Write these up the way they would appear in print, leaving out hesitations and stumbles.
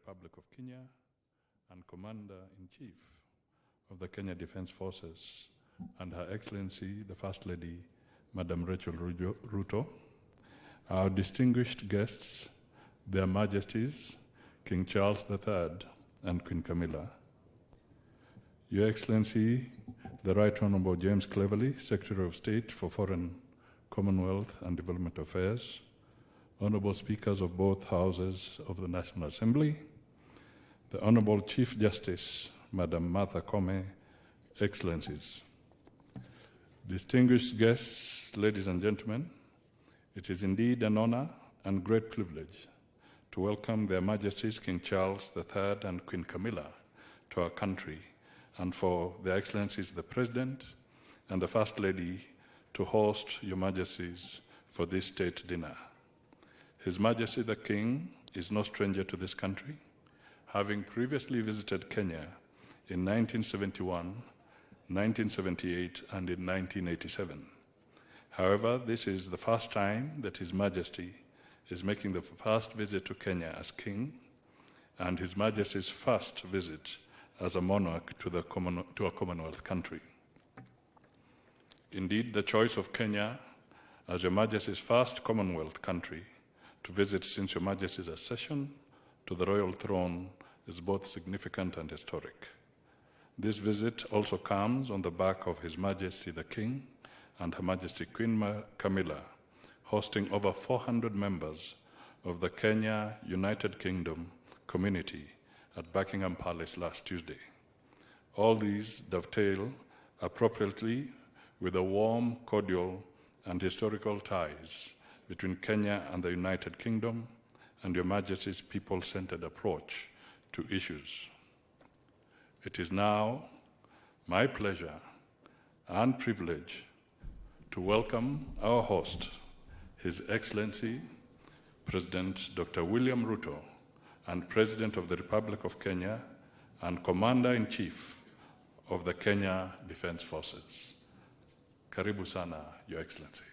Republic of Kenya and Commander-in-Chief of the Kenya Defense Forces, and Her Excellency, the First Lady, Madam Rachel Ruto, our distinguished guests, Their Majesties, King Charles III and Queen Camilla, Your Excellency, the Right Honorable James Cleverly, Secretary of State for Foreign, Commonwealth and Development Affairs, Honorable Speakers of both Houses of the National Assembly, the Honorable Chief Justice, Madam Martha Koome, Excellencies, distinguished guests, ladies and gentlemen, it is indeed an honor and great privilege to welcome Their Majesties King Charles III and Queen Camilla to our country, and for Their Excellencies the President and the First Lady to host Your Majesties for this state dinner. His Majesty the King is no stranger to this country, having previously visited Kenya in 1971, 1978, and in 1987. However, this is the first time that His Majesty is making the first visit to Kenya as King, and His Majesty's first visit as a monarch to a Commonwealth country. Indeed, the choice of Kenya as Your Majesty's first Commonwealth country to visit since Your Majesty's accession to the royal throne is both significant and historic. This visit also comes on the back of His Majesty the King and Her Majesty Queen Camilla hosting over 400 members of the Kenya United Kingdom community at Buckingham Palace last Tuesday. All these dovetail appropriately with the warm, cordial, and historical ties between Kenya and the United Kingdom and Your Majesty's people-centered approach to issues. It is now my pleasure and privilege to welcome our host, His Excellency, President Dr. William Ruto, and President of the Republic of Kenya and Commander-in-Chief of the Kenya Defense Forces. Karibu sana, Your Excellency.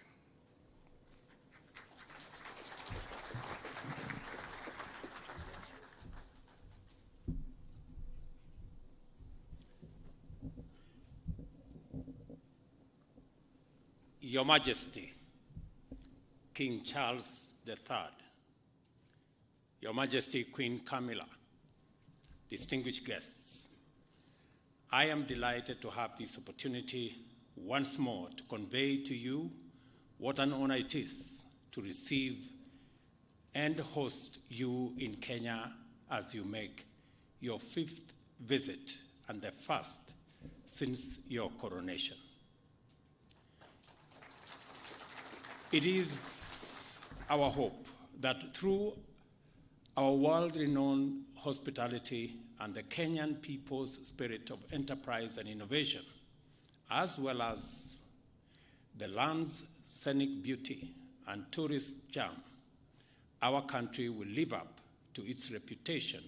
Your Majesty, King Charles III, Your Majesty Queen Camilla, distinguished guests, I am delighted to have this opportunity once more to convey to you what an honor it is to receive and host you in Kenya as you make your 5th visit and the first since your coronation. It is our hope that through our world-renowned hospitality and the Kenyan people's spirit of enterprise and innovation, as well as the land's scenic beauty and tourist charm, our country will live up to its reputation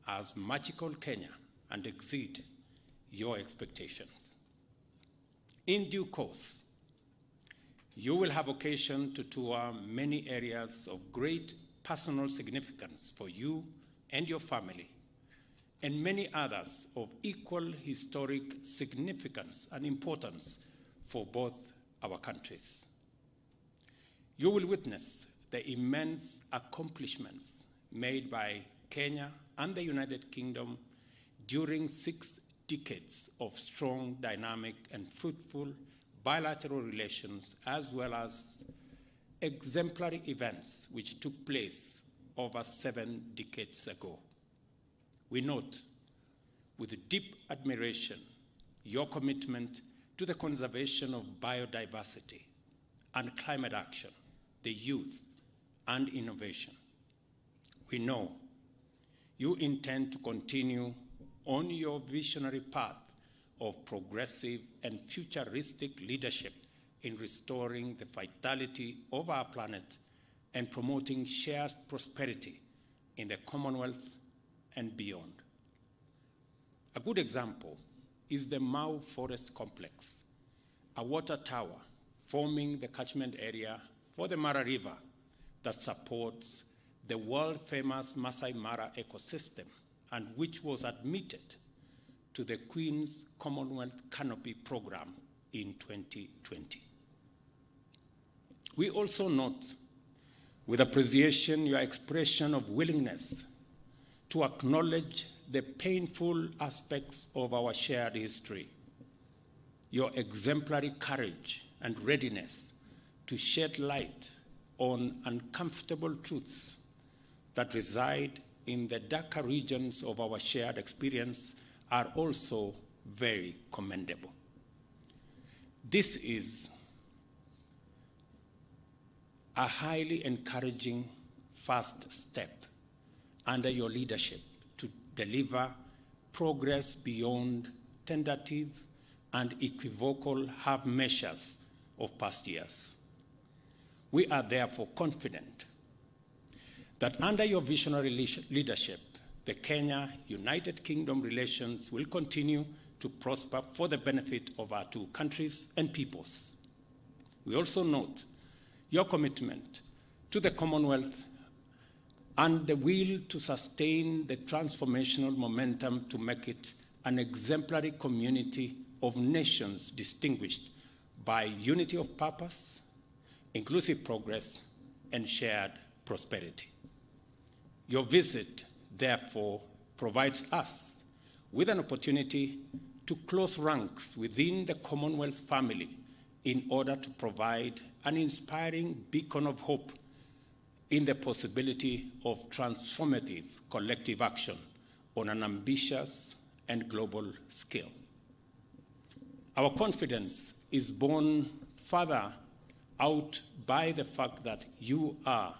as magical Kenya and exceed your expectations. In due course, you will have occasion to tour many areas of great personal significance for you and your family, and many others of equal historic significance and importance for both our countries. You will witness the immense accomplishments made by Kenya and the United Kingdom during 6 decades of strong, dynamic, and fruitful bilateral relations, as well as exemplary events which took place over 7 decades ago. We note with deep admiration your commitment to the conservation of biodiversity and climate action, the youth, and innovation. We know you intend to continue on your visionary path of progressive and futuristic leadership in restoring the vitality of our planet and promoting shared prosperity in the Commonwealth and beyond. A good example is the Mau Forest Complex, a water tower forming the catchment area for the Mara River that supports the world-famous Masai Mara ecosystem, and which was admitted to the Queen's Commonwealth Canopy Program in 2020. We also note with appreciation your expression of willingness to acknowledge the painful aspects of our shared history, your exemplary courage and readiness to shed light on uncomfortable truths that reside in the darker regions of our shared experience are also very commendable. This is a highly encouraging first step under your leadership to deliver progress beyond tentative and equivocal half measures of past years. We are therefore confident that under your visionary leadership, the Kenya-United Kingdom relations will continue to prosper for the benefit of our two countries and peoples. We also note your commitment to the Commonwealth and the will to sustain the transformational momentum to make it an exemplary community of nations distinguished by unity of purpose, inclusive progress, and shared prosperity. Your visit, therefore, provides us with an opportunity to close ranks within the Commonwealth family in order to provide an inspiring beacon of hope in the possibility of transformative collective action on an ambitious and global scale. Our confidence is borne further out by the fact that you are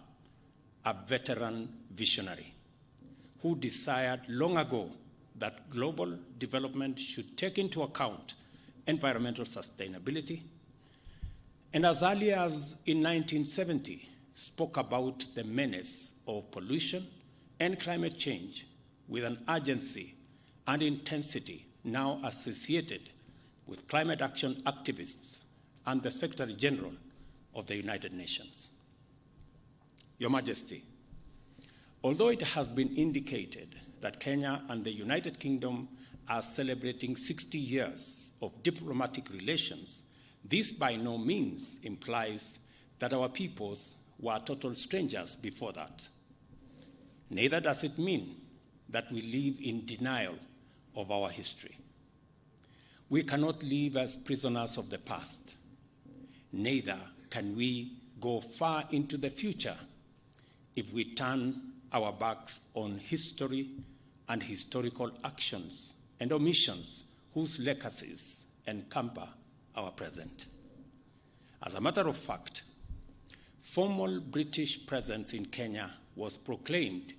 a veteran visionary who desired long ago that global development should take into account environmental sustainability, and as early as in 1970 spoke about the menace of pollution and climate change with an urgency and intensity now associated with climate action activists and the Secretary General of the United Nations. Your Majesty, although it has been indicated that Kenya and the United Kingdom are celebrating 60 years of diplomatic relations, this by no means implies that our peoples were total strangers before that. Neither does it mean that we live in denial of our history. We cannot live as prisoners of the past. Neither can we go far into the future if we turn our backs on history and historical actions and omissions whose legacies encumber our present. As a matter of fact, formal British presence in Kenya was proclaimed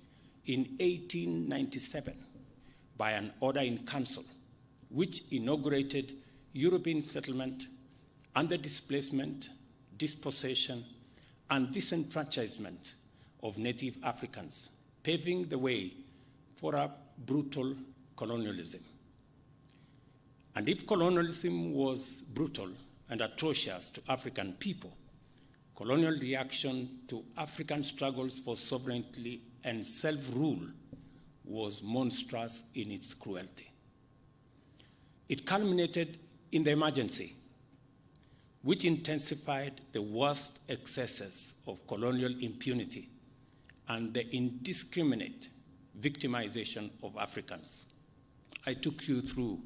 in 1897 by an order in council, which inaugurated European settlement and the displacement, dispossession, and disenfranchisement of native Africans, paving the way for a brutal colonialism. And if colonialism was brutal and atrocious to African people, colonial reaction to African struggles for sovereignty and self-rule was monstrous in its cruelty. It culminated in the emergency, which intensified the worst excesses of colonial impunity and the indiscriminate victimization of Africans. I took you through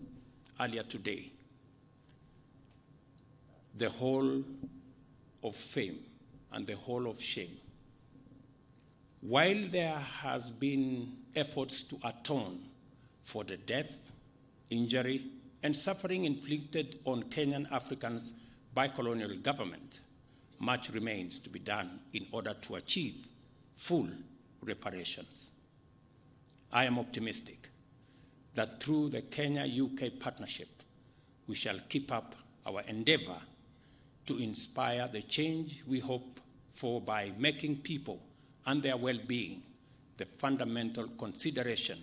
earlier today the whole of fame and the whole of shame. While there has been efforts to atone for the death, injury, and suffering inflicted on Kenyan Africans by colonial government, much remains to be done in order to achieve full reparations. I am optimistic that through the Kenya-UK partnership, we shall keep up our endeavor to inspire the change we hope for by making people and their well-being the fundamental consideration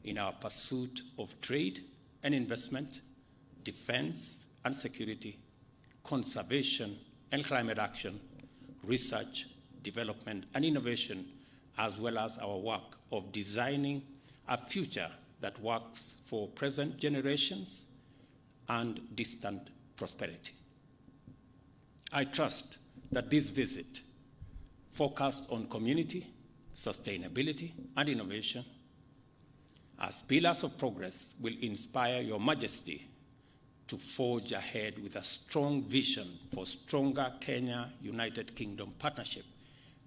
in our pursuit of trade and investment, defense and security, conservation and climate action, research, development and innovation, as well as our work of designing a future that works for present generations and distant prosperity. I trust that this visit, focused on community, sustainability, and innovation, as pillars of progress, will inspire Your Majesty to forge ahead with a strong vision for stronger Kenya-United Kingdom partnership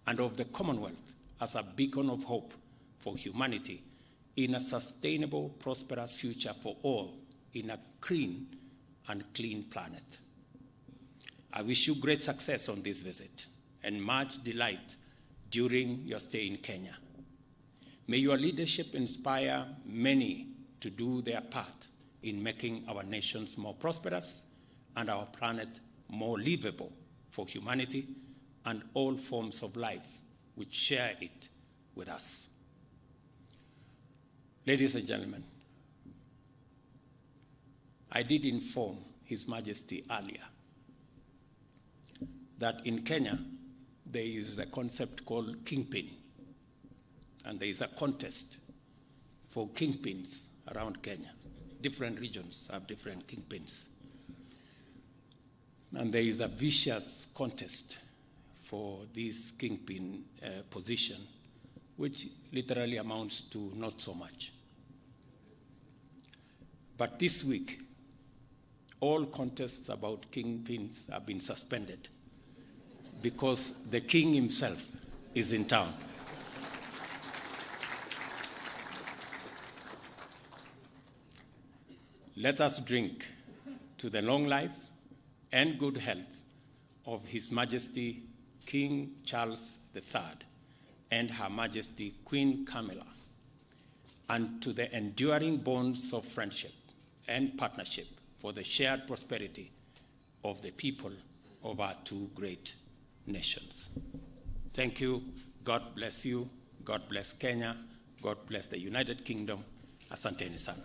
and of the Commonwealth as a beacon of hope for humanity in a sustainable, prosperous future for all in a green and clean planet. I wish you great success on this visit and much delight during your stay in Kenya. May your leadership inspire many to do their part in making our nations more prosperous and our planet more livable for humanity and all forms of life which share it with us. Ladies and gentlemen, I did inform His Majesty earlier that in Kenya there is a concept called kingpin, and there is a contest for kingpins around Kenya. Different regions have different kingpins. And there is a vicious contest for this kingpin position, which literally amounts to not so much. But this week, all contests about kingpins have been suspended because the king himself is in town. Let us drink to the long life and good health of His Majesty King Charles III and Her Majesty Queen Camilla, and to the enduring bonds of friendship and partnership for the shared prosperity of the people of our two great nations. Thank you. God bless you. God bless Kenya. God bless the United Kingdom. Asanteni sana.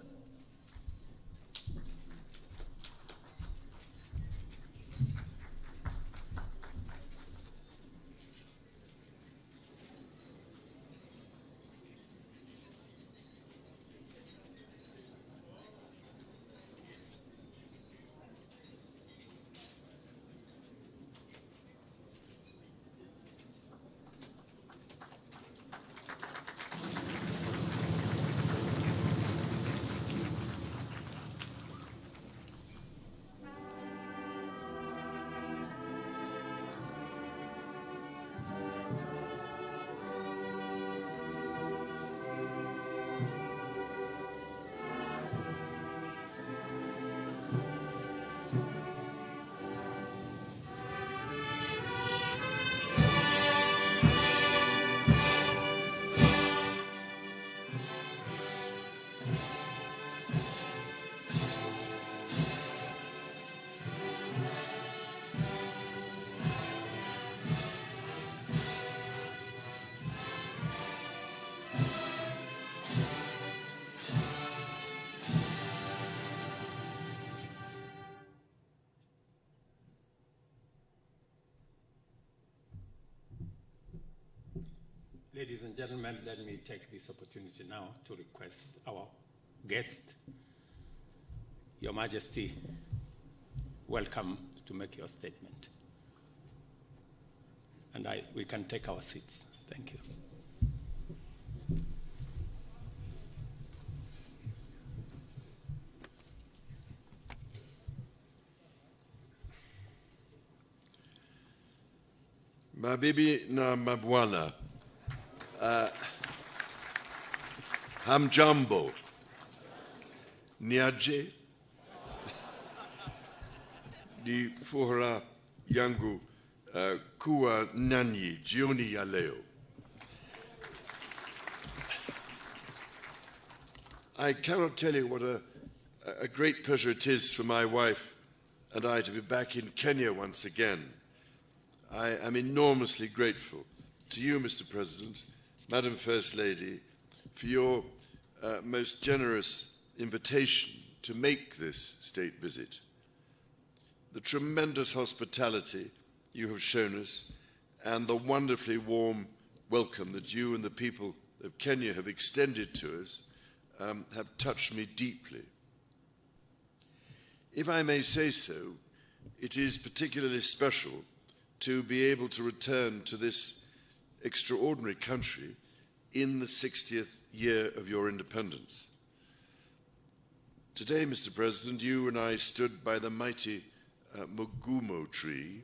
Ladies and gentlemen, let me take this opportunity now to request our guest, Your Majesty, welcome to make your statement. And we can take our seats. Thank you. Mabibi na mabwana, hamjambo, niaje, ni furaha yangu kuwa nanyi jioni ya leo. I cannot tell you what a great pleasure it is for my wife and I to be back in Kenya once again. I am enormously grateful to you, Mr. President, Madam First Lady, for your most generous invitation to make this state visit. The tremendous hospitality you have shown us and the wonderfully warm welcome that you and the people of Kenya have extended to us have touched me deeply. If I may say so, it is particularly special to be able to return to this extraordinary country in the 60th year of your independence. Today, Mr. President, you and I stood by the mighty Mugumo tree,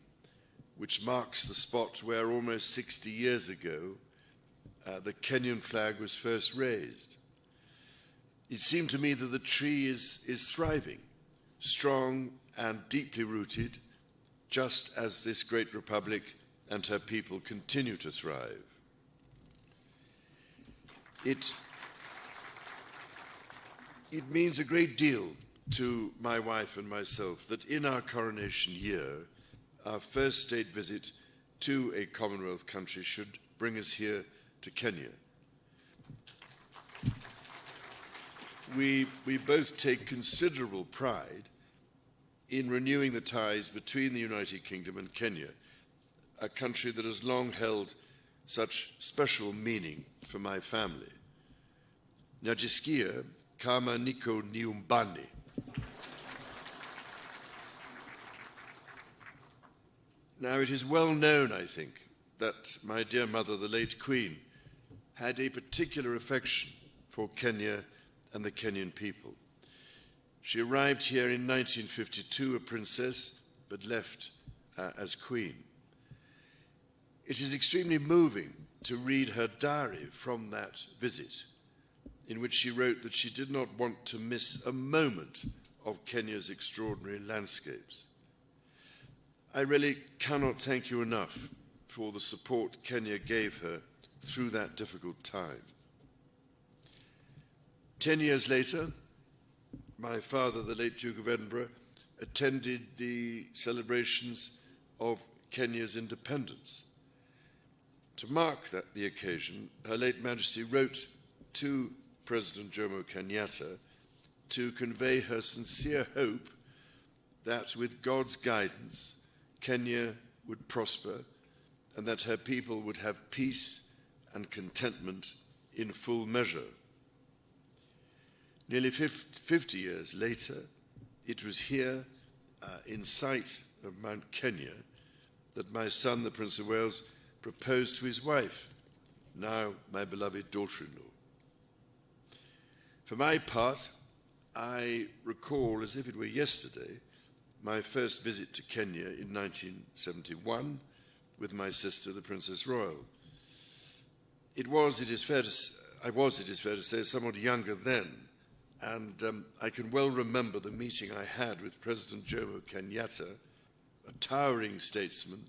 which marks the spot where almost 60 years ago the Kenyan flag was first raised. It seemed to me that the tree is thriving, strong and deeply rooted, just as this great republic and her people continue to thrive. It means a great deal to my wife and myself that in our coronation year, our first state visit to a Commonwealth country should bring us here to Kenya. We both take considerable pride in renewing the ties between the United Kingdom and Kenya, a country that has long held such special meaning for my family. Najisikia kama niko nyumbani. Now, it is well known, I think, that my dear mother, the late Queen, had a particular affection for Kenya and the Kenyan people. She arrived here in 1952, a princess, but left as Queen. It is extremely moving to read her diary from that visit, in which she wrote that she did not want to miss a moment of Kenya's extraordinary landscapes. I really cannot thank you enough for the support Kenya gave her through that difficult time. 10 years later, my father, the late Duke of Edinburgh, attended the celebrations of Kenya's independence. To mark the occasion, Her late Majesty wrote to President Jomo Kenyatta to convey her sincere hope that with God's guidance, Kenya would prosper and that her people would have peace and contentment in full measure. Nearly 50 years later, it was here, in sight of Mount Kenya, that my son, the Prince of Wales, proposed to his wife, now my beloved daughter-in-law. For my part, I recall, as if it were yesterday, my first visit to Kenya in 1971 with my sister, the Princess Royal. I was, it is fair to say, somewhat younger then, and I can well remember the meeting I had with President Jomo Kenyatta, a towering statesman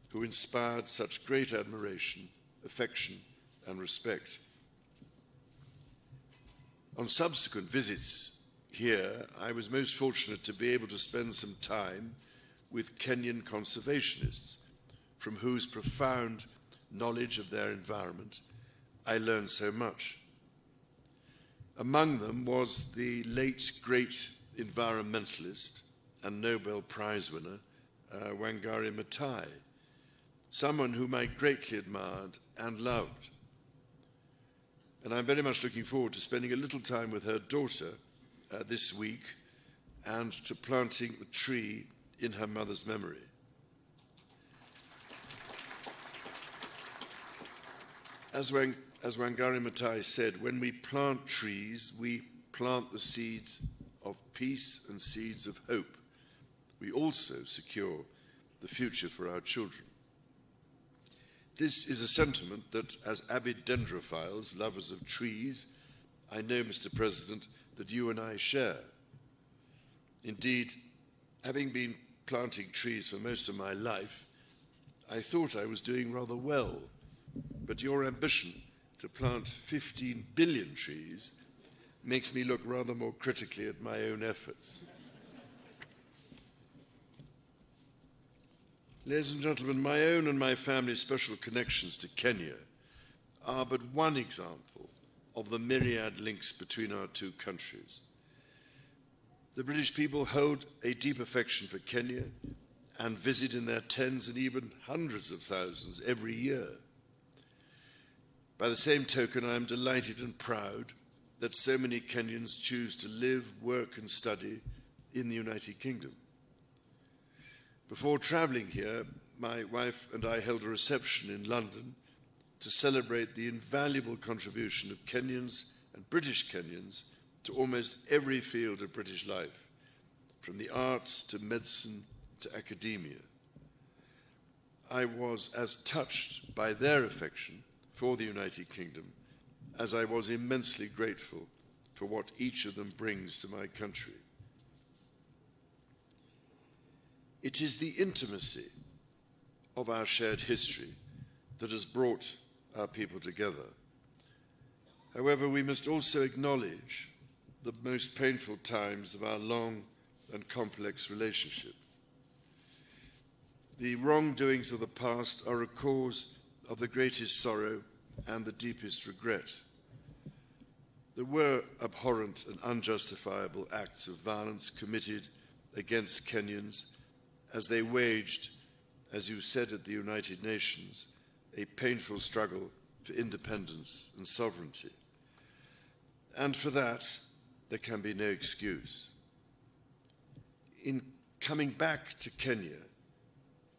who inspired such great admiration, affection, and respect. On subsequent visits here, I was most fortunate to be able to spend some time with Kenyan conservationists, from whose profound knowledge of their environment I learned so much. Among them was the late great environmentalist and Nobel Prize winner, Wangari Maathai, someone whom I greatly admired and loved. And I'm very much looking forward to spending a little time with her daughter this week and to planting a tree in her mother's memory. As Wangari Maathai said, when we plant trees, we plant the seeds of peace and seeds of hope. We also secure the future for our children. This is a sentiment that, as avid dendrophiles, lovers of trees, I know, Mr. President, that you and I share. Indeed, having been planting trees for most of my life, I thought I was doing rather well. But your ambition to plant 15 billion trees makes me look rather more critically at my own efforts. Ladies and gentlemen, my own and my family's special connections to Kenya are but one example of the myriad links between our two countries. The British people hold a deep affection for Kenya and visit in their tens and even hundreds of thousands every year. By the same token, I am delighted and proud that so many Kenyans choose to live, work and study in the United Kingdom. Before travelling here, my wife and I held a reception in London to celebrate the invaluable contribution of Kenyans and British Kenyans to almost every field of British life, from the arts to medicine to academia. I was as touched by their affection for the United Kingdom as I was immensely grateful for what each of them brings to my country. It is the intimacy of our shared history that has brought our people together. However, we must also acknowledge the most painful times of our long and complex relationship. The wrongdoings of the past are a cause of the greatest sorrow and the deepest regret. There were abhorrent and unjustifiable acts of violence committed against Kenyans as they waged, as you said at the United Nations, a painful struggle for independence and sovereignty. And for that, there can be no excuse. In coming back to Kenya,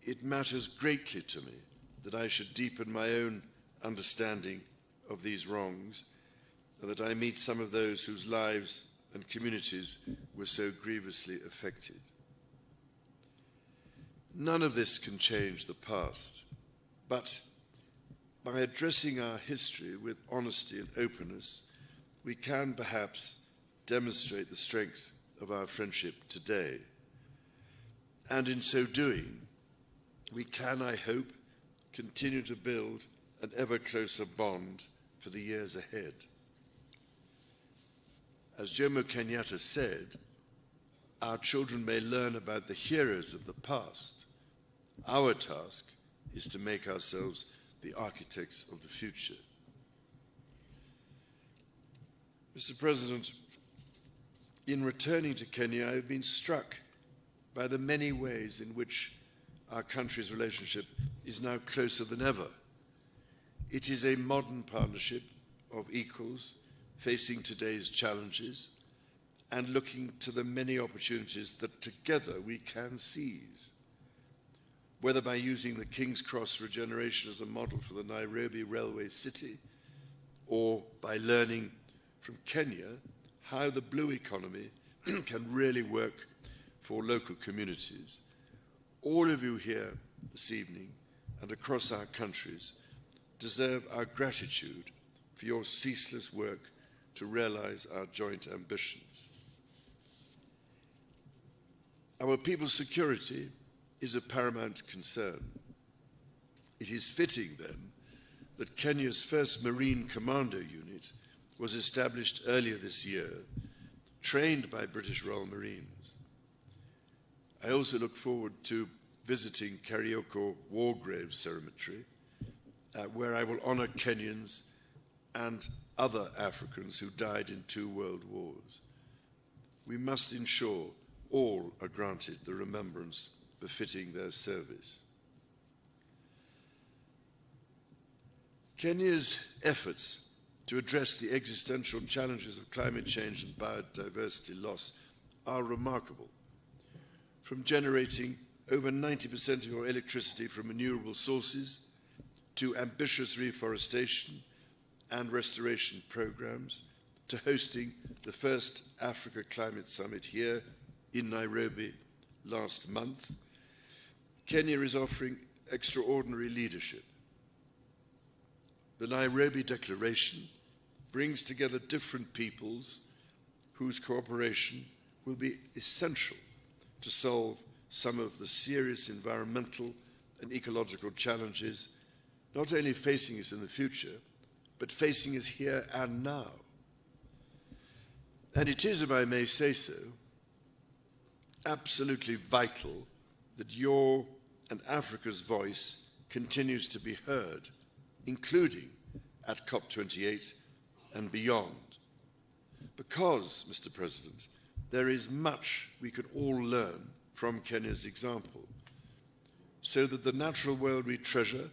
it matters greatly to me that I should deepen my own understanding of these wrongs and that I meet some of those whose lives and communities were so grievously affected. None of this can change the past, but by addressing our history with honesty and openness, we can perhaps demonstrate the strength of our friendship today. And in so doing, we can, I hope, continue to build an ever closer bond for the years ahead. As Jomo Kenyatta said, our children may learn about the heroes of the past. Our task is to make ourselves the architects of the future. Mr. President, in returning to Kenya, I have been struck by the many ways in which our country's relationship is now closer than ever. It is a modern partnership of equals facing today's challenges and looking to the many opportunities that together we can seize. Whether by using the King's Cross regeneration as a model for the Nairobi Railway City, or by learning from Kenya how the blue economy can really work for local communities, all of you here this evening and across our countries deserve our gratitude for your ceaseless work to realize our joint ambitions. Our people's security is a paramount concern. It is fitting, then, that Kenya's first Marine Commando Unit was established earlier this year, trained by British Royal Marines. I also look forward to visiting Karioko War Graves Cemetery, where I will honor Kenyans and other Africans who died in 2 world wars. We must ensure all are granted the remembrance befitting their service. Kenya's efforts to address the existential challenges of climate change and biodiversity loss are remarkable. From generating over 90% of your electricity from renewable sources to ambitious reforestation and restoration programs to hosting the first Africa Climate Summit here in Nairobi last month, Kenya is offering extraordinary leadership. The Nairobi Declaration brings together different peoples whose cooperation will be essential to solve some of the serious environmental and ecological challenges not only facing us in the future, but facing us here and now. And it is, if I may say so, absolutely vital that your and Africa's voice continues to be heard, including at COP28 and beyond. Because, Mr. President, there is much we could all learn from Kenya's example, so that the natural world we treasure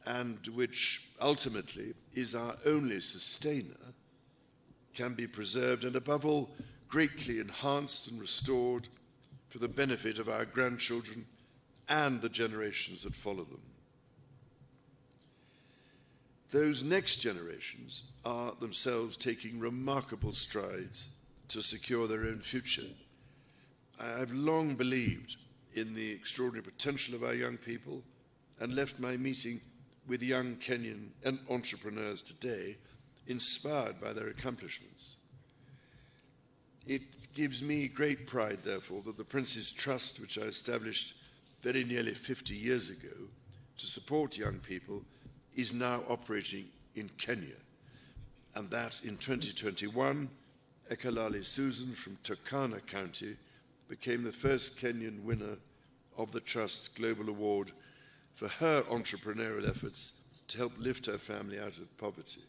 and which ultimately is our only sustainer, can be preserved and above all greatly enhanced and restored for the benefit of our grandchildren and the generations that follow them. Those next generations are themselves taking remarkable strides to secure their own future. I've long believed in the extraordinary potential of our young people and left my meeting with young Kenyan entrepreneurs today inspired by their accomplishments. It gives me great pride, therefore, that the Prince's Trust, which I established very nearly 50 years ago to support young people, is now operating in Kenya, and that in 2021, Ekalali Susan from Turkana County became the first Kenyan winner of the Trust's Global Award for her entrepreneurial efforts to help lift her family out of poverty.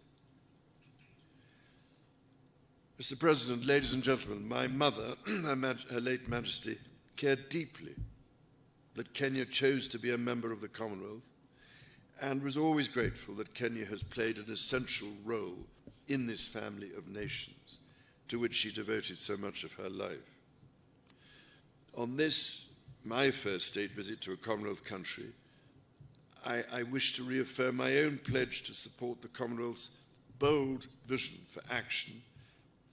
Mr. President, ladies and gentlemen, my mother, Her late Majesty, cared deeply that Kenya chose to be a member of the Commonwealth and was always grateful that Kenya has played an essential role in this family of nations to which she devoted so much of her life. On this, my first state visit to a Commonwealth country, I wish to reaffirm my own pledge to support the Commonwealth's bold vision for action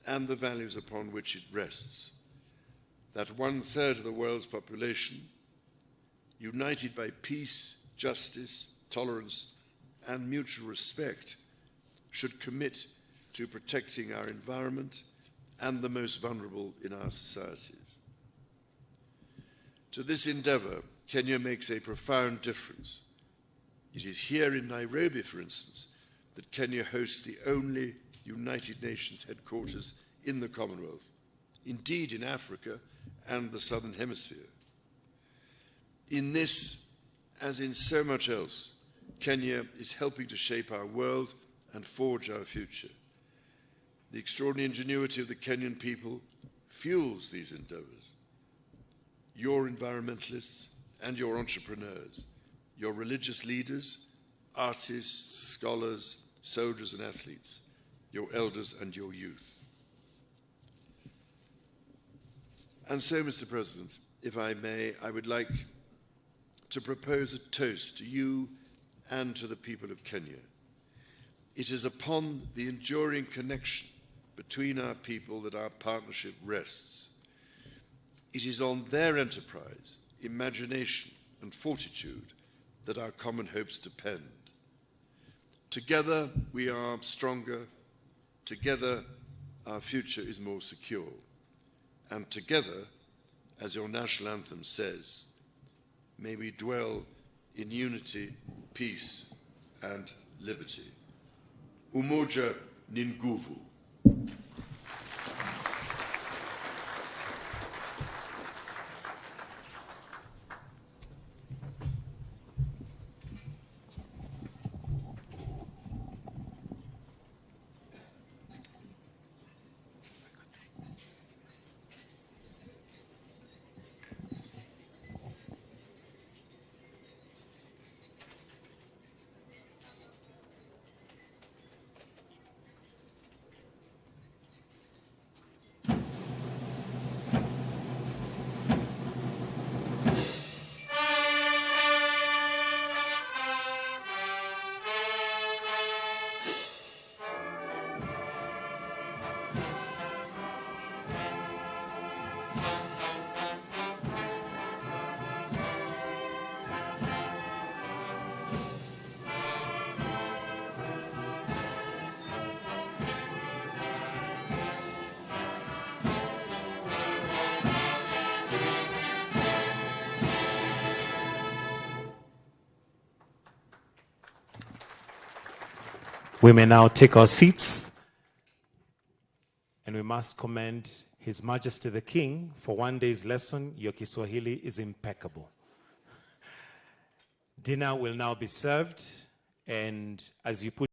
and the values upon which it rests. That 1/3 of the world's population, united by peace, justice, tolerance, and mutual respect, should commit to protecting our environment and the most vulnerable in our societies. To this endeavor, Kenya makes a profound difference. It is here in Nairobi, for instance, that Kenya hosts the only United Nations headquarters in the Commonwealth, indeed in Africa and the Southern Hemisphere. In this, as in so much else, Kenya is helping to shape our world and forge our future. The extraordinary ingenuity of the Kenyan people fuels these endeavors. Your environmentalists and your entrepreneurs, your religious leaders, artists, scholars, soldiers and athletes, your elders and your youth. And so, Mr. President, if I may, I would like to propose a toast to you and to the people of Kenya. It is upon the enduring connection between our people that our partnership rests. It is on their enterprise, imagination, and fortitude that our common hopes depend. Together we are stronger. Together our future is more secure. And together, as your national anthem says, may we dwell in unity, peace, and liberty. Umoja ni nguvu. We may now take our seats, and we must commend His Majesty the King for one day's lesson. Your Kiswahili is impeccable. Dinner will now be served, and as you put